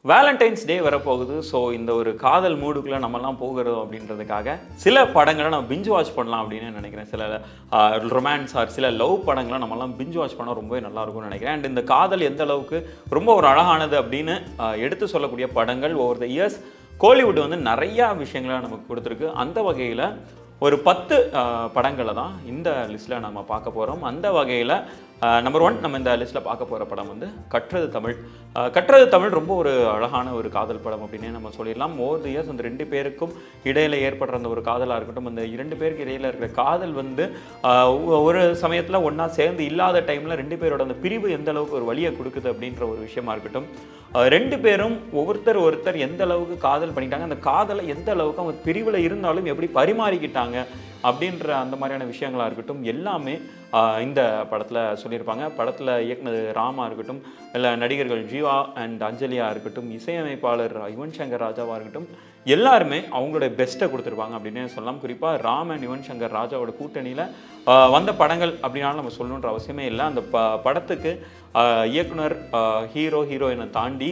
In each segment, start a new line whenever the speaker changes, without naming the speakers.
Valentine's டே வரப்போகுது. So இந்த ஒரு காதல் மூடுக்குள்ளே நம்மலாம் போகிறோம் அப்படின்றதுக்காக சில படங்களை நம்ம பிஞ்ச் வாட்ச் பண்ணலாம் அப்படின்னு நினைக்கிறேன். சில ரொமான்ஸ் ஆர் சில லவ் படங்களை நம்மலாம் பிஞ்ச் வாட்ச் பண்ணால் ரொம்பவே நல்லாயிருக்கும்னு நினைக்கிறேன். அண்ட் இந்த காதல் எந்த அளவுக்கு ரொம்ப ஒரு அழகானது அப்படின்னு எடுத்து சொல்லக்கூடிய படங்கள் ஓவர் த இயர்ஸ் கோலிவுட் வந்து நிறையா விஷயங்களை நமக்கு கொடுத்துருக்கு. அந்த வகையில் ஒரு 10 படங்களை தான் இந்த லிஸ்ட்டில் நம்ம பார்க்க போகிறோம். அந்த வகையில் நம்பர் 1 நம்ம இந்த லிஸ்ட்டில் பார்க்க போகிற படம் வந்து கற்றது தமிழ். கற்றது தமிழ் ரொம்ப ஒரு அழகான ஒரு காதல் படம் அப்படின்னே நம்ம சொல்லிடலாம். ஓவர் தி இயர்ஸ் அந்த 2 பேருக்கும் இடையில் ஏற்படுற அந்த ஒரு காதலாக இருக்கட்டும், அந்த 2 பேருக்கு இடையில் இருக்கிற காதல் வந்து ஒரு சமயத்தில் ஒன்றா சேர்ந்து இல்லாத டைமில் 2 பேரோட அந்த பிரிவு எந்த அளவுக்கு ஒரு வழியை கொடுக்குது அப்படின்ற ஒரு விஷயமா இருக்கட்டும், 2 பேரும் ஒருத்தர் எந்த அளவுக்கு காதல் பண்ணிட்டாங்க, அந்த காதலை எந்த அளவுக்கு அவங்க பிரிவில் இருந்தாலும் எப்படி பரிமாறிக்கிட்டாங்க அப்படின்ற அந்த மாதிரியான விஷயங்களாக இருக்கட்டும் எல்லாமே இந்த படத்தில் சொல்லியிருப்பாங்க. படத்தில் இயக்குனர் ராமா இருக்கட்டும், இல்லை நடிகர்கள் ஜீவா அண்ட் அஞ்சலியா இருக்கட்டும், இசையமைப்பாளர் யுவன் சங்கர் ராஜாவாக இருக்கட்டும், எல்லாருமே அவங்களுடைய பெஸ்ட்டை கொடுத்துருப்பாங்க அப்படின்னு சொல்லலாம். குறிப்பாக ராம் அண்ட் யுவன் சங்கர் ராஜாவோட கூட்டணியில் வந்த படங்கள் அப்படின்னாலும் நம்ம சொல்லணுன்ற அவசியமே இல்லை. அந்த படத்துக்கு இயக்குனர் ஹீரோயினை தாண்டி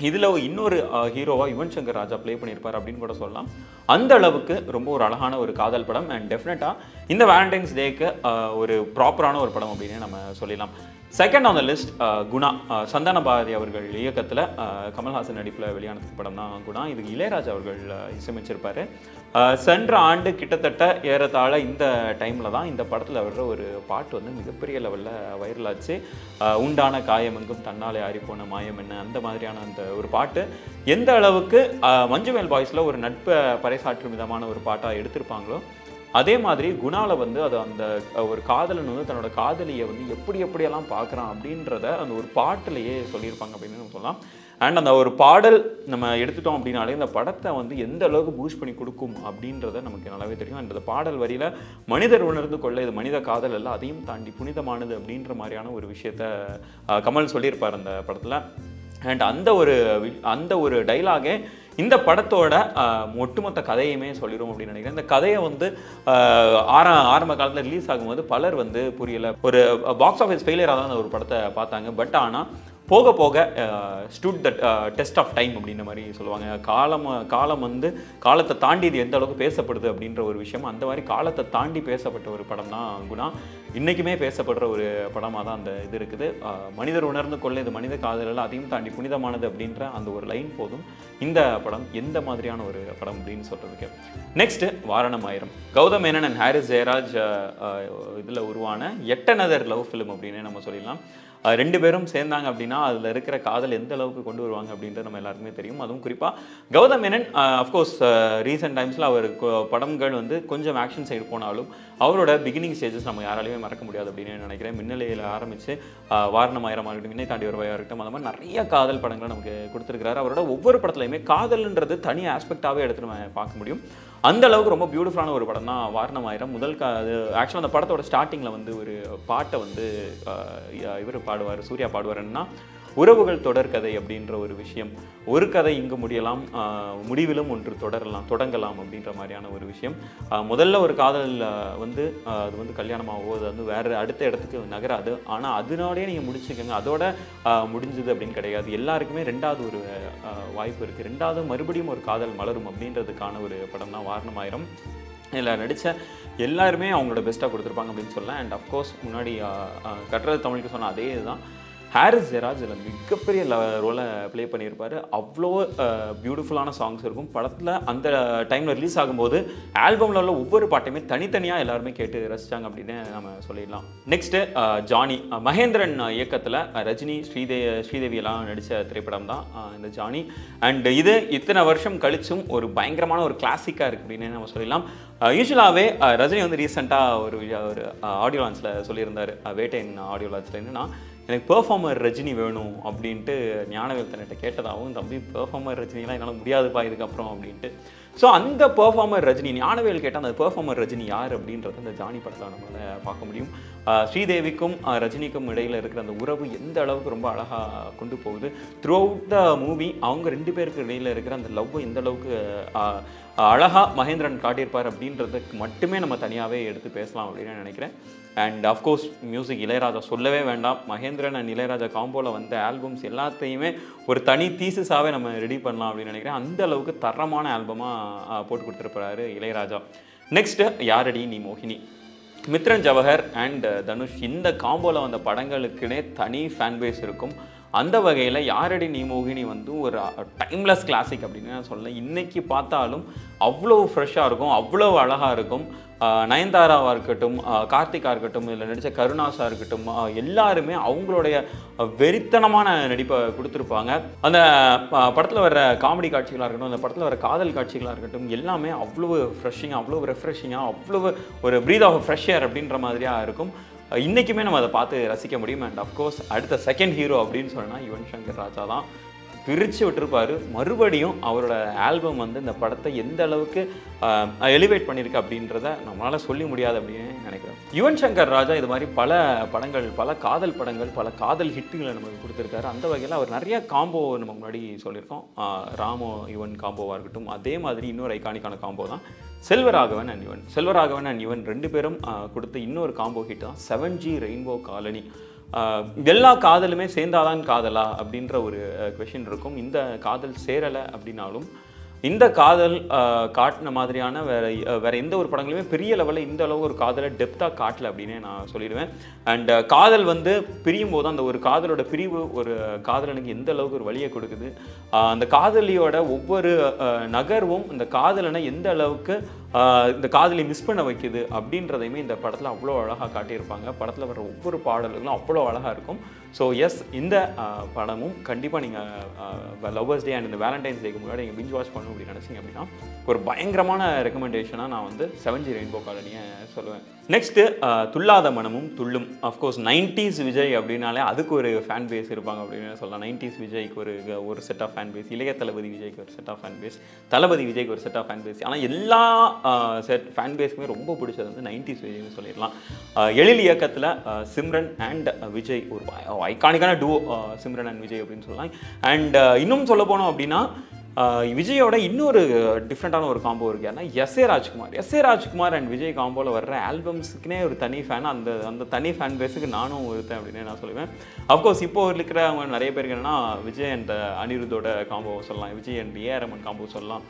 இதில் இன்னொரு ஹீரோவாக யுவன் சங்கர் ராஜா ப்ளே பண்ணியிருப்பார் அப்படின்னு கூட சொல்லலாம். அந்த அளவுக்கு ரொம்ப ஒரு அழகான ஒரு காதல் படம். அண்ட் டெஃபினட்டாக இந்த வேலண்டைன்ஸ் டேக்கு ஒரு ப்ராப்பரான ஒரு படம் அப்படின்னு நம்ம சொல்லிடலாம். Second on the list Guna. Santhana Bharathi அவர்கள் இயக்கத்தில் கமல்ஹாசன் நடிப்பில் வெளியான படம் தான் குணா. இதுக்கு இளையராஜா அவர்கள் இசையமைச்சிருப்பார். சென்ற ஆண்டு கிட்டத்தட்ட ஏறத்தாழ இந்த டைமில் தான் இந்த படத்தில் வர்ற ஒரு பாட்டு வந்து மிகப்பெரிய லெவலில் வைரல் ஆச்சு. உண்டான காயம் எங்கும் தன்னாலே ஆறிப்போன மாயம் என்ன, அந்த மாதிரியான அந்த ஒரு பாட்டு எந்த அளவுக்கு மஞ்சுமேல் பாய்ஸில் ஒரு நட்பை பறைசாற்றும் விதமான ஒரு பாட்டாக எடுத்திருப்பாங்களோ, அதே மாதிரி குணாவில் வந்து அது அந்த ஒரு காதலன் வந்து தன்னோட காதலியை வந்து எப்படியெல்லாம் பார்க்குறான் அப்படின்றத அந்த ஒரு பாட்டிலேயே சொல்லியிருப்பாங்க அப்படின்னு நம்ம சொல்லலாம். அண்ட் அந்த ஒரு பாடல் நம்ம எடுத்துட்டோம் அப்படின்னாலே இந்த படத்தை வந்து எந்த அளவுக்கு பூஸ்ட் பண்ணி கொடுக்கும் அப்படின்றத நமக்கு நல்லாவே தெரியும். அண்ட் அந்த பாடல் வரியில் மனிதர் உணர்ந்து கொள்ள இது மனித காதல் அல்ல, அதையும் தாண்டி புனிதமானது அப்படின்ற மாதிரியான ஒரு விஷயத்த கமல் சொல்லியிருப்பார் அந்த படத்தில். அண்ட் அந்த ஒரு டைலாகே இந்த படத்தோட ஒட்டுமொத்த கதையுமே சொல்லிடும் அப்படின்னு நினைக்கிறேன். இந்த கதையை வந்து ஆரம்ப காலத்தில் ரிலீஸ் ஆகும்போது பலர் வந்து புரியலை, ஒரு பாக்ஸ் ஆஃபீஸ் ஃபெயிலியராக தான் அந்த ஒரு படத்தை பார்த்தாங்க. பட் ஆனால் போக போக stood the test of time அப்படின்ற மாதிரி சொல்லுவாங்க. காலம் வந்து காலத்தை தாண்டி இது எந்த அளவுக்கு பேசப்படுது அப்படின்ற ஒரு விஷயம், அந்த மாதிரி காலத்தை தாண்டி பேசப்பட்ட ஒரு படம் தான் குணா. இன்றைக்குமே பேசப்படுற ஒரு படமாக தான் அந்த இது இருக்குது. மனிதர் உணர்ந்து கொள்ள இது மனித காதலில் அதையும் தாண்டி புனிதமானது அப்படின்ற அந்த ஒரு லைன் போதும் இந்த படம் எந்த மாதிரியான ஒரு படம் அப்படின்னு சொல்கிறதுக்கு. நெக்ஸ்ட்டு வாரணம் ஆயிரம். கௌதம் மேனன் அண்ட் ஹாரிஸ் ஜெயராஜ் இதில் உருவான எட் அனதர் லவ் ஃபிலிம் அப்படின்னு நம்ம சொல்லிடலாம். 2 பேரும் சேர்ந்தாங்க அப்படின்னா அதில் இருக்கிற காதல் எந்த அளவுக்கு கொண்டு வருவாங்க அப்படின்றது நம்ம எல்லாருக்குமே தெரியும். அதுவும் குறிப்பாக கௌதம் மேனன் அஃப்கோர்ஸ் ரீசெண்ட் டைம்ஸில் அவர் படங்கள் வந்து கொஞ்சம் ஆக்ஷன் சைடு போனாலும் அவரோட பிகினிங் ஸ்டேஜஸ் நம்ம யாராலையுமே மறக்க முடியாது அப்படின்னு நினைக்கிறேன். மின்னலையில் ஆரம்பித்து வாரணம் ஆயிரம் இருக்கட்டும், விண்ணை தாண்டி வருவாயாக இருக்கட்டும், அந்த மாதிரி நிறைய காதல் படங்களை நமக்கு கொடுத்துருக்கிறாரு. அவரோட ஒவ்வொரு படத்துலையுமே காதல்ன்றது தனி ஆஸ்பெக்டாகவே எடுத்து நம்ம பார்க்க முடியும். அந்த அளவுக்கு ரொம்ப பியூட்டிஃபுல்லான ஒரு படம் தான் வாரணம் ஆயிரம். ஆக்சுவலாக அந்த படத்தோட ஸ்டார்டிங்கில் வந்து ஒரு பாட்டை வந்து இவர் பாடுவார், சூர்யா பாடுவாருன்னா, உறவுகள் தொடர்கதை அப்படின்ற ஒரு விஷயம், ஒரு கதை இங்கு முடியலாம், முடிவிலும் ஒன்று தொடங்கலாம் அப்படின்ற மாதிரியான ஒரு விஷயம். முதல்ல ஒரு காதல் வந்து அது வந்து கல்யாணமாகவோ அது வந்து வேறு அடுத்த இடத்துக்கு நகராது, ஆனால் அதனோடய நீங்கள் முடிச்சுக்கோங்க, அதோட முடிஞ்சது அப்படின்னு கிடையாது. எல்லாருக்குமே 2வது ஒரு வாய்ப்பு இருக்குது, 2வது மறுபடியும் ஒரு காதல் மலரும் அப்படின்றதுக்கான ஒரு படம் தான் வாரணம் ஆயிரம். இதில் நடித்த எல்லாருமே அவங்களோட பெஸ்ட்டாக கொடுத்துருப்பாங்க அப்படின்னு சொல்லலாம். அண்ட் அஃப்கோர்ஸ் முன்னாடி கற்றது தமிழுக்கு சொன்ன அதே இதுதான், ஹாரிஸ் ஜெயராஜ் இதில் மிகப்பெரிய ரோலை ப்ளே பண்ணியிருப்பார். அவ்வளோ பியூட்டிஃபுல்லான சாங்ஸ் இருக்கும் படத்தில். அந்த டைமில் ரிலீஸ் ஆகும்போது ஆல்பமில் உள்ள ஒவ்வொரு பாட்டையுமே தனித்தனியாக எல்லாருமே கேட்டு ரசித்தாங்க அப்படின்னு நம்ம சொல்லிடலாம். Next Johnny. மகேந்திரன் இயக்கத்தில் ரஜினி ஸ்ரீதேவியெல்லாம் நடித்த திரைப்படம் தான் இந்த ஜானி. அண்ட் இது இத்தனை வருஷம் கழிச்சும் ஒரு பயங்கரமான ஒரு கிளாசிக்காக இருக்குது அப்படின்னு நம்ம சொல்லிடலாம். யூஸ்வலாகவே ரஜினி வந்து ரீசெண்டாக ஒரு ஆடியோ லான்ச்சில் சொல்லியிருந்தார், வேட்டையின் ஆடியோ லான்ச்சில் என்னன்னா, எனக்கு பெர்ஃபார்மர் ரஜினி வேணும் அப்படின்ட்டு ஞானவேல் தன்னிட்ட கேட்டதாகவும், தம்பி பெர்ஃபார்மர் ரஜினிலாம் என்னால் முடியாதுப்பா இதுக்கப்புறம் அப்படின்ட்டு. ஸோ அந்த பெர்ஃபார்மர் ரஜினி ஞானவேல் கேட்டால் அந்த பெர்ஃபார்மர் ரஜினி யார் அப்படின்றத இந்த ஜானி படத்தில் நம்மளால் பார்க்க முடியும். ஸ்ரீதேவிக்கும் ரஜினிக்கும் இடையில் இருக்கிற அந்த உறவு எந்த அளவுக்கு ரொம்ப அழகாக கொண்டு போகுது. த்ரூ அவுட் த மூவி அவங்க 2 பேருக்கு இடையில் இருக்கிற அந்த லவ் எந்த அளவுக்கு அழகாக மகேந்திரன் காட்டியிருப்பார் அப்படின்றதுக்கு மட்டுமே நம்ம தனியாகவே எடுத்து பேசலாம் அப்படின்னு நினைக்கிறேன். அண்ட் அஃப்கோர்ஸ் மியூசிக் இளையராஜா சொல்லவே வேண்டாம். மகேந்திரன் அண்ட் இளையராஜா காம்போவில் வந்த ஆல்பம்ஸ் எல்லாத்தையுமே ஒரு தனி தீசிஸாகவே நம்ம ரெடி பண்ணலாம் அப்படின்னு நினைக்கிறேன். அந்த அளவுக்கு தரமான ஆல்பமாக போட்டு கொடுத்துருப்பாரு இளையராஜா. நெக்ஸ்ட்டு யாரடி நீ மோகினி. மித்ரன் ஜவஹர் அண்ட் தனுஷ் இந்த காம்போவில் வந்த படங்களுக்குனே தனி ஃபேன் பேஸ் இருக்கும். அந்த வகையில் யாரடி நீ மோகினி வந்து ஒரு டைம்லெஸ் கிளாசிக் அப்படின்னு நான் சொல்லலாம். இன்றைக்கி பார்த்தாலும் அவ்வளோ ஃப்ரெஷ்ஷாக இருக்கும், அவ்வளோ அழகாக இருக்கும். நயன்தாராவாக இருக்கட்டும், கார்த்திகா இருக்கட்டும், இதில் நடித்த கருணாஸாக இருக்கட்டும், எல்லாருமே அவங்களுடைய வெறித்தனமான நடிப்பை கொடுத்துருப்பாங்க. அந்த படத்தில் வர காமெடி காட்சிகளாக இருக்கட்டும், அந்த படத்தில் வர காதல் காட்சிகளாக இருக்கட்டும், எல்லாமே அவ்வளவு ஃப்ரெஷ்ஷிங்காக, அவ்வளோ ரெஃப்ரெஷிங்காக, அவ்வளவு ஒரு ப்ரீத் ஆஃப் ஃப்ரெஷ் ஏர் அப்படின்ற மாதிரியாக இருக்கும். இன்றைக்குமே நம்ம அதை பார்த்து ரசிக்க முடியும். அண்ட் அஃப்கோர்ஸ் அடுத்த செகண்ட் ஹீரோ அப்படின்னு சொன்னால் யுவன் சங்கர் ராஜா தான். பிரித்து விட்டுருப்பார். மறுபடியும் அவரோட ஆல்பம் வந்து இந்த படத்தை எந்த அளவுக்கு எலிவேட் பண்ணியிருக்கு அப்படின்றத நம்மளால் சொல்லி முடியாது அப்படின்னு நினைக்கிறேன். யுவன் சங்கர் ராஜா இது மாதிரி பல படங்கள், பல காதல் படங்கள், பல காதல் ஹிட்டுகளை நமக்கு கொடுத்துருக்காரு. அந்த வகையில் அவர் நிறைய காம்போ நம்ம முன்னாடி சொல்லியிருக்கோம். ராமோ யுவன் காம்போவாக இருக்கட்டும், அதே மாதிரி இன்னொரு ஐகானிக்கான காம்போ தான் செல்வராகவன் அண்ட் யுவன். செல்வராகவன் அண்ட் யுவன் ரெண்டு பேரும் கொடுத்த இன்னொரு காம்போ ஹிட் தான் 7G ரெயின்போ காலனி. எல்லா காதலுமே சேர்ந்தாதான் காதலா அப்படின்ற ஒரு கொஷின் இருக்கும். இந்த காதல் சேரலை அப்படின்னாலும் இந்த காதல் காட்டின மாதிரியான வேற எந்த ஒரு படங்களுமே பெரிய லெவலில் இந்த அளவு ஒரு காதலை டெப்த்தாக காட்டலை அப்படின்னே நான் சொல்லிடுவேன். அண்ட் காதல் வந்து பிரியும் போது அந்த ஒரு காதலோட பிரிவு ஒரு காதலனுக்கு எந்த அளவுக்கு ஒரு வழியை கொடுக்குது, அந்த காதலியோட ஒவ்வொரு நகர்வும் இந்த காதலனை எந்த அளவுக்கு இந்த காதலி மிஸ் பண்ண வைக்குது அப்படின்றதையுமே இந்த படத்தில் அவ்வளோ அழகாக காட்டியிருப்பாங்க. படத்தில் வர ஒவ்வொரு பாடல்களும் அவ்வளோ அழகாக இருக்கும். ஸோ எஸ், இந்த படமும் கண்டிப்பாக நீங்கள் லவ்வர்ஸ் டே அண்ட் இந்த வேலண்டைன்ஸ் டேக்கு முன்னாடி நீங்கள் பிஞ்ச் வாட்ச் பண்ணணும் அப்படின்னு நினச்சிங்க அப்படின்னா ஒரு பயங்கரமான ரெக்கமெண்டேஷனாக நான் வந்து 7G ரெயின்போ காலனியை சொல்லுவேன். நெக்ஸ்ட்டு துள்ளாத மனமும் துள்ளும். அஃப்கோர்ஸ் 90s விஜய் அப்படின்னாலே அதுக்கு ஒரு ஃபேன் பேஸ் இருப்பாங்க அப்படின்னு சொல்லலாம். 90s விஜய்க்கு ஒரு செட் ஆஃப் ஃபேன் பேஸ், இளைய தளபதி விஜய்க்கு ஒரு செட் ஆஃப் ஃபேன் பேஸ், தளபதி விஜய்க்கு ஒரு செட் ஆஃப் ஃபேன் பேஸ். ஆனால் எல்லா செட் ஃபேன் பேஸ்க்குமே ரொம்ப பிடிச்சது வந்து 90s விஜய்னு சொல்லிடலாம். எழில் இயக்கத்தில் சிம்ரன் அண்ட் விஜய் ஒரு ஐகானிக்கான டூவோ சிம்ரன் அண்ட் விஜய் அப்படின்னு சொல்லலாம். அண்ட் இன்னும் சொல்ல போனோம் அப்படின்னா விஜயோட இன்னொரு டிஃப்ரெண்ட்டான ஒரு காம்போ இருக்குது. ஏன்னா S A Rajkumar and Vijay காம்போவில் வர்ற ஆல்பம்ஸுக்குனே ஒரு தனி ஃபேன். அந்த தனி ஃபேன் பேஸுக்கு நானும் ஒருத்தேன் அப்படின்னு நான் சொல்லுவேன். அஃப்கோர்ஸ் இப்போ இருக்கிறவங்க நிறைய பேருக்கு என்னன்னா விஜய் அண்ட் அனிருத்தோட காம்போ சொல்லலாம், Vijay and A R Rahman combo சொல்லலாம்.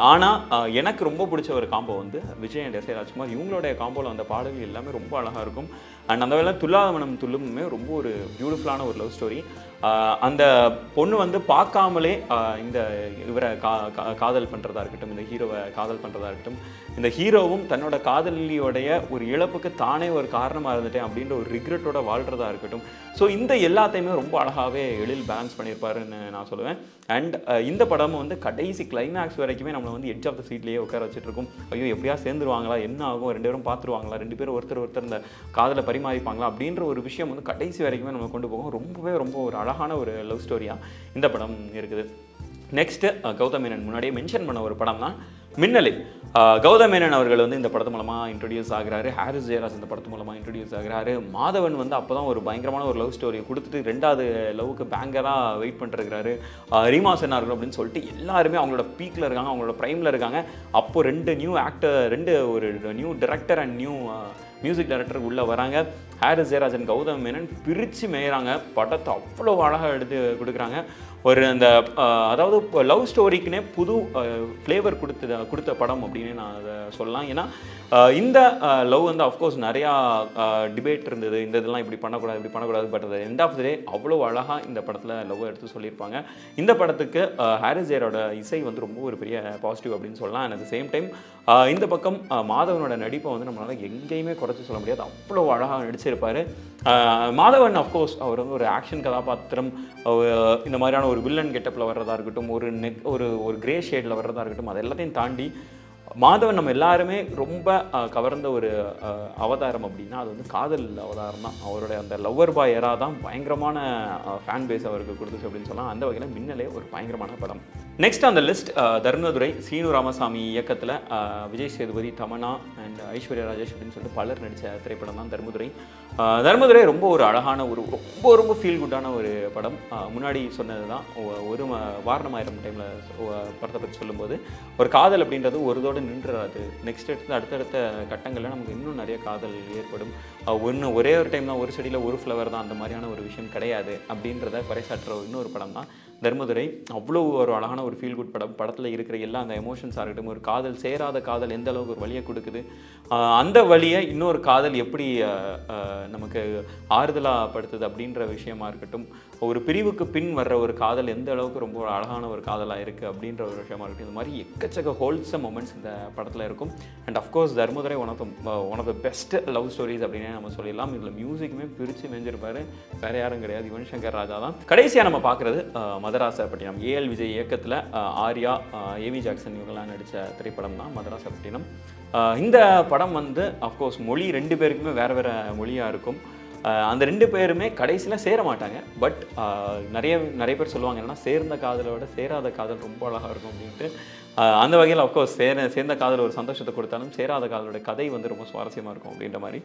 ஆனால் எனக்கு ரொம்ப பிடிச்ச ஒரு காம்போ வந்து Vijay and S A Rajkumar. இவங்களுடைய காம்போவில் அந்த பாடல்கள் எல்லாமே ரொம்ப அழகாக இருக்கும். அண்ட் அந்த வேலை துள்ளாத மனம் துள்ளுமே ரொம்ப ஒரு பியூட்டிஃபுல்லான ஒரு லவ் ஸ்டோரி. அந்த பொண்ணு வந்து பார்க்காமலே இந்த இவரை காதல் பண்ணுறதா இருக்கட்டும், இந்த ஹீரோவை காதல் பண்ணுறதா இருக்கட்டும், இந்த ஹீரோவும் தன்னோட காதலியோடைய ஒரு இழப்புக்கு தானே ஒரு காரணமாக இருந்துட்டேன் அப்படின்ற ஒரு ரிக்ரெட்டோட வாழ்கிறதா இருக்கட்டும். ஸோ இந்த எல்லாத்தையுமே ரொம்ப அழகாகவே எழில் பேலன்ஸ் பண்ணியிருப்பாருன்னு நான் சொல்லுவேன். அண்ட் இந்த படமும் வந்து கடைசி கிளைமேக்ஸ் வரைக்குமே நம்மளை வந்து எட்ஜ் ஆஃப் த சீட்லேயே உட்கார வச்சுட்ருக்கோம். ஐயோ எப்படியா சேர்ந்துருவாங்களா, என்ன ஆகும், ரெண்டு பேரும் பார்த்துருவாங்களா, ரெண்டு பேரும் ஒருத்தர் இந்த காதலை பரிமாறிப்பாங்களா அப்படின்ற ஒரு விஷயம் வந்து கடைசி வரைக்குமே நம்ம கொண்டு போகும். ரொம்ப ஒரு அழகான ஒரு லவ் ஸ்டோரியாக இந்த படம் இருக்குது. நெக்ஸ்ட்டு கௌதம் மேனன் முன்னாடியே மென்ஷன் பண்ண ஒரு படம் தான் மின்னலே. கௌதம் மேனன் அவர்கள் வந்து இந்த படத்து மூலமாக இன்ட்ரடியூஸ் ஆகிறாரு. ஹாரிஸ் ஜெயராஜ் இந்த படத்து மூலமாக இன்ட்ரடியூஸ் ஆகிறாரு. மாதவன் வந்து அப்போ தான் ஒரு பயங்கரமான ஒரு லவ் ஸ்டோரியை கொடுத்துட்டு ரெண்டாவது லவ்வுக்கு பேங்கராக வெயிட் பண்ணிருக்கிறாரு. ரீமா சென்னார்கள் அப்படின்னு சொல்லிட்டு எல்லாருமே அவங்களோட பீக்கில் இருக்காங்க, அவங்களோட ப்ரைமில் இருக்காங்க. அப்போது ரெண்டு ஒரு new director and new music director உள்ளே வராங்க. ஹாரிஸ் ஜெயராஜ் அண்ட் கௌதம் மேனன் பிரித்து மேய்கிறாங்க. படத்தை அவ்வளோ அழகாக எடுத்து கொடுக்குறாங்க. ஒரு அந்த அதாவது இப்போ லவ் ஸ்டோரிக்குனே புது ஃப்ளேவர் கொடுத்த படம் அப்படின்னு நான் அதை சொல்லலாம். ஏன்னா இந்த லவ் வந்து அஃப்கோர்ஸ் நிறையா டிபேட் இருந்தது, இந்த இதெல்லாம் இப்படி பண்ணக்கூடாது. பட் அது எண்ட் ஆஃப் த டே அவ்வளோ அழகாக இந்த படத்தில் லவ் எடுத்து சொல்லியிருப்பாங்க. இந்த படத்துக்கு ஹாரிஸ் ஜெயரோட இசை வந்து ரொம்ப ஒரு பெரிய பாசிட்டிவ் அப்படின்னு சொல்லலாம். And at the same time இந்த பக்கம் மாதவனோட நடிப்பை வந்து நம்மளால் எங்கேயுமே குறைச்சி சொல்ல முடியாது. அவ்வளோ அழகாக நடிச்சிருப்பார் மாதவன். அஃப்கோர்ஸ் அவர் வந்து ஒரு ஆக்ஷன் கதாபாத்திரம், இந்த மாதிரியான ஒரு வில்லன் கெட்டப்பில் வர்றதா இருக்கட்டும், ஒரு கிரே ஷேடில் வர்றதா இருக்கட்டும், அது எல்லாத்தையும் தாண்டி மாதவன் நம்ம எல்லாருமே ரொம்ப கவர்ந்த ஒரு அவதாரம் அப்படின்னா அது வந்து காதல் அவதாரம் தான். அவருடைய அந்த லவ்வர் பாய் எரா தான் பயங்கரமான ஃபேன் பேஸ் அவருக்கு கொடுத்துச்சு அப்படின்னு சொல்லலாம். அந்த வகையில் மின்னலே ஒரு பயங்கரமான படம். நெக்ஸ்ட் அந்த லிஸ்ட் தர்மதுரை, சீனு ராமசாமி இயக்கத்தில் விஜய் சேதுபதி, தமன்னா அண்ட் ஐஸ்வர்யா ராஜேஷ் அப்படின்னு சொல்லிட்டு பலர் நடித்த திரைப்படம் தான் தர்மதுரை. தர்மதுரை ரொம்ப ஒரு அழகான ரொம்ப ஃபீல் குட்டான ஒரு படம். முன்னாடி சொன்னது தான் ஒரு வாரணமாயிரம் டைமில் படத்தை பற்றி சொல்லும்போது ஒரு காதல் அப்படின்றது ஒரு தோட அதோடு நின்றுறாது. நெக்ஸ்ட் அடுத்தடுத்த கட்டங்களில் நமக்கு இன்னும் நிறைய காதல் ஏற்படும். ஒரே ஒரு டைம் தான், ஒரு செடியில் ஒரு ஃப்ளவர் தான், அந்த மாதிரியான ஒரு விஷயம் கிடையாது அப்படின்றத பறைசாற்றுற இன்னொரு படம் தான் தர்மதுரை. அவ்வளோ ஒரு அழகான ஒரு ஃபீல் குட் படம். படத்தில் இருக்கிற எல்லா அந்த எமோஷன்ஸாக இருக்கட்டும், ஒரு காதல், சேராத காதல் எந்த அளவுக்கு ஒரு வழியை கொடுக்குது, அந்த வழியை இன்னொரு காதல் எப்படி நமக்கு ஆறுதலாக படுத்துது அப்படின்ற விஷயமா இருக்கட்டும், ஒரு பிரிவுக்கு பின் வர்ற ஒரு காதல் எந்த அளவுக்கு ரொம்ப அழகான ஒரு காதலாக இருக்குது அப்படின்ற ஒரு விஷயமா இருக்கட்டும், இது மாதிரி எக்கச்சக்க ஹோல்சம் மொமெண்ட்ஸ் இந்த படத்தில் இருக்கும். And of course Dharmadurai one of the best love stories அப்படின்னே நம்ம சொல்லிடலாம். இதில் மியூசிக்குமே பிரித்து மேஞ்சிருப்பாரு, வேற யாரும் கிடையாது, யுவன் சங்கர் ராஜா தான். கடைசியாக நம்ம பார்க்குறது மதராசப்பட்டினம். ஏஎல் விஜய் இயக்கத்தில் ஆர்யா, ஏவி ஜாக்சன் இவங்கெல்லாம் நடித்த திரைப்படம் தான் மதராசப்பட்டினம். இந்த படம் வந்து அஃப்கோர்ஸ் மொழி 2 பேருக்குமே வேறு வேறு மொழியாக இருக்கும். அந்த 2 பேருமே கடைசியில் சேர மாட்டாங்க. பட் நிறைய பேர் சொல்லுவாங்க என்னன்னா, சேர்ந்த காதலை விட சேராத காதல் ரொம்ப அழகாக இருக்கும் அப்படின்ட்டு. அந்த வகையில் அஃப்கோர்ஸ் சேர்ந்த காதல் ஒரு சந்தோஷத்தை கொடுத்தாலும் சேராத காதலோட கதை வந்து ரொம்ப சுவாரஸ்யமாக இருக்கும் அப்படின்ற மாதிரி.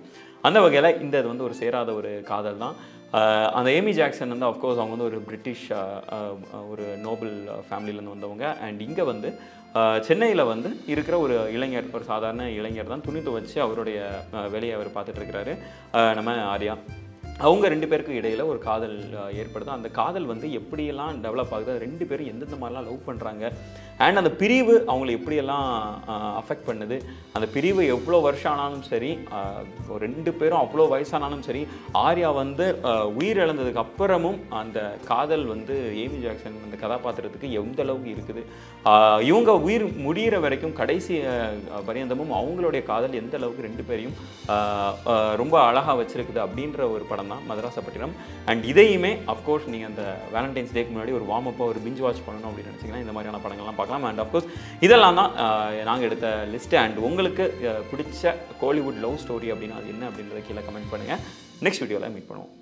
அந்த வகையில் இது வந்து ஒரு சேராத ஒரு காதல் தான். அந்த ஏமி ஜாக்சன் வந்து அஃப்கோர்ஸ் அவங்க வந்து ஒரு பிரிட்டிஷ் ஒரு நோபல் ஃபேமிலியிலேருந்து வந்தவங்க. அண்ட் இங்கே வந்து சென்னையில் வந்து இருக்கிற ஒரு இளைஞர், ஒரு சாதாரண இளைஞர் தான். துணி துவைச்சு அவருடைய வேலையை அவர் பார்த்துட்ருக்கிறாரு நம்ம ஆர்யா. அவங்க 2 பேருக்கு இடையில் ஒரு காதல் ஏற்படுது. அந்த காதல் வந்து எப்படியெல்லாம் டெவலப் ஆகுது, 2 பேரும் எந்தெந்த மாதிரிலாம் லவ் பண்ணுறாங்க, அண்ட் அந்த பிரிவு அவங்களை எப்படியெல்லாம் அஃபெக்ட் பண்ணுது, அந்த பிரிவு எவ்வளோ வருஷம் ஆனாலும் சரி, 2 பேரும் அவ்வளோ வயசானாலும் சரி, ஆர்யா வந்து உயிர் இழந்ததுக்கு அப்புறமும் அந்த காதல் வந்து ஏமி ஜாக்சன் அந்த கதாபாத்திரத்துக்கு எந்த அளவுக்கு இருக்குது, இவங்க உயிர் முடிகிற வரைக்கும் கடைசி பரியந்தமும் அவங்களுடைய காதல் எந்த அளவுக்கு 2 பேரையும் ரொம்ப அழகாக வச்சிருக்குது அப்படின்ற ஒரு படம் தான் மதராசப்பட்டினம். அண்ட் இதையுமே அஃப்கோர்ஸ் நீங்கள் அந்த வேலண்டைன்ஸ் டேக்கு முன்னாடி ஒரு வார்ம் அப்பாக ஒரு பிஞ்ச் வாட்ச் பண்ணணும் அப்படின்னு நினச்சிங்கன்னா இந்த மாதிரியான படங்கள்லாம் பார்க்கலாம். அண்ட் அஃப்கோர்ஸ் இதெல்லாம் தான் நாங்கள் எடுத்த லிஸ்ட்டு. அண்ட் உங்களுக்கு பிடிச்ச கோலிவுட் லவ் ஸ்டோரி அப்படின்னா அது என்ன அப்படின்றத கீழே கமெண்ட் பண்ணுங்கள். நெக்ஸ்ட் வீடியோவில் மீட் பண்ணுவோம்.